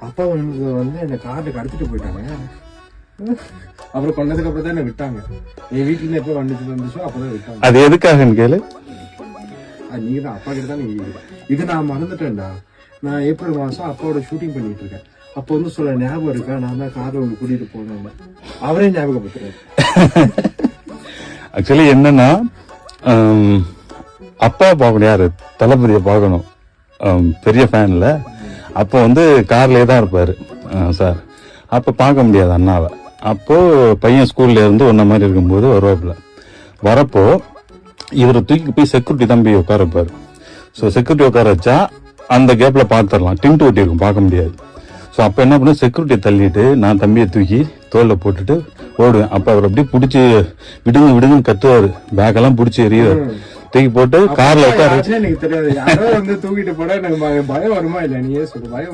அப்பா வந்து என்ன கார்டு கடத்திட்டு போயிட்டாங்க. அப்புறம் கொண்டதுக்கு அப்புறம் தான் என்ன விட்டாங்க. என் வீட்டுல எப்ப வந்துச்சோ அப்பதான் விட்டாங்க. அது எதுக்காகன்னு கேளு. நீங்க தான் அப்பா கிட்ட தான் நீங்க இது நான் மறந்துட்டேன்டா. நான் ஏப்ரல் மாசம் அப்பாவோட ஷூட்டிங் பண்ணிட்டு இருக்கேன். அப்போ வந்து சொல்ல ஞாபகம் இருக்கா, நான் தான் கார்ல ஒன்று கூட்டிட்டு போனேன். அவரே ஞாபகப்படுத்துறாரு. ஆக்சுவலி என்னன்னா, அப்பா பார்க்கணும், யாரு தளபதியை பார்க்கணும், பெரிய ஃபேன்ல. அப்போ வந்து கார்லயே தான் இருப்பாரு சார். அப்போ பார்க்க முடியாது அண்ணாவை. அப்போ பையன் ஸ்கூல்ல இருந்து ஒன்ன மாதிரி இருக்கும்போது வருவாப்புல. வரப்போ இவரை தூக்கி போய் செக்யூரிட்டி தம்பி உட்கார வைப்பாரு. ஸோ செக்யூரிட்டி உட்கார வச்சா அந்த கேப்ல பார்த்துடலாம், டின்ட்டு ஒட்டி இருக்கும், பார்க்க முடியாது. ஸோ அப்போ என்ன பண்ண, செக்யூரிட்டியை தள்ளிட்டு நான் தம்பியை தூக்கி தோல்ல போட்டுட்டு ஓடுவேன். அப்போ அவர் அப்படியே பிடிச்சி விடுங்க விடுங்கன்னு கத்துவாரு, பேக்கெல்லாம் பிடிச்சி எறிவாரு. தூக்கி போட்டு கார்ல உட்கார எனக்கு தெரியாது, யாரோ வந்து தூக்கிட்டு போட எனக்கு பயம் வருமா இல்ல, நீயே சொல்லு. பயம்